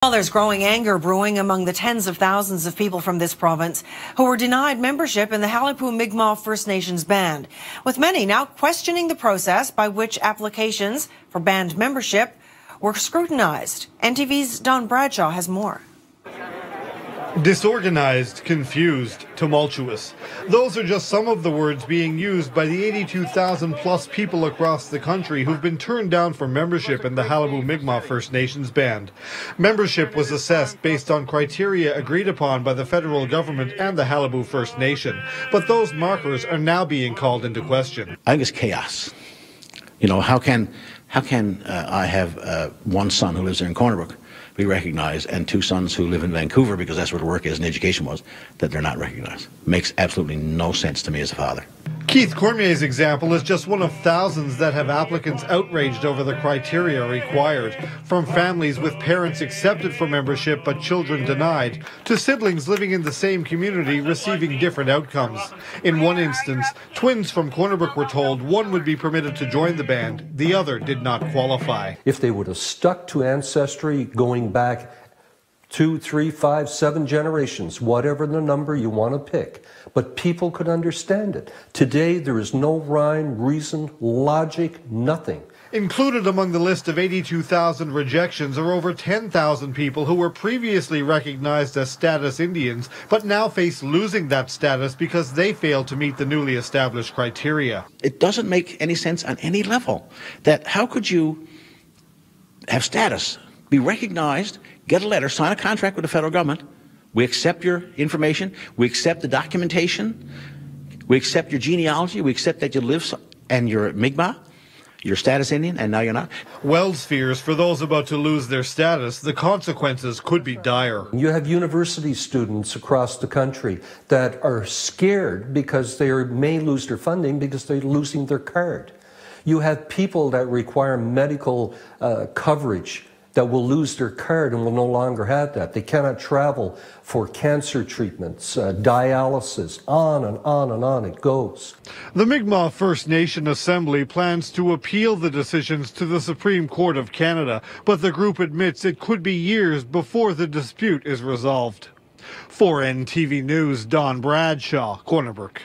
Well, there's growing anger brewing among the tens of thousands of people from this province who were denied membership in the Qalipu Mi'kmaq First Nations band, with many now questioning the process by which applications for band membership were scrutinized. NTV's Don Bradshaw has more. Disorganized, confused, tumultuous. Those are just some of the words being used by the 82,000 plus people across the country who've been turned down for membership in the Qalipu Mi'kmaq First Nations band. Membership was assessed based on criteria agreed upon by the federal government and the Qalipu First Nation, but those markers are now being called into question. I think it's chaos. You know, how can I have one son who lives there in Cornerbrook be recognized and two sons who live in Vancouver, because that's where the work is and education was, that they're not recognized? Makes absolutely no sense to me as a father. Keith Cormier's example is just one of thousands that have applicants outraged over the criteria required, from families with parents accepted for membership but children denied, to siblings living in the same community receiving different outcomes. In one instance, twins from Cornerbrook were told one would be permitted to join the band, the other did not qualify. If they would have stuck to ancestry going back 2, 3, 5, 7 generations, whatever the number you want to pick, but people could understand it. Today, there is no rhyme, reason, logic, nothing. Included among the list of 82,000 rejections are over 10,000 people who were previously recognized as status Indians, but now face losing that status because they failed to meet the newly established criteria. It doesn't make any sense on any level. That how could you have status, be recognized, get a letter, sign a contract with the federal government, we accept your information, we accept the documentation, we accept your genealogy, we accept that you live and you're Mi'kmaq, you're status Indian, and now you're not? Wells fears for those about to lose their status, the consequences could be dire. You have university students across the country that are scared because they may lose their funding because they're losing their card. You have people that require medical coverage that will lose their card and will no longer have that. They cannot travel for cancer treatments, dialysis, on and on and on it goes. The Mi'kmaq First Nation Assembly plans to appeal the decisions to the Supreme Court of Canada, but the group admits it could be years before the dispute is resolved. For NTV News, Don Bradshaw, Cornerbrook.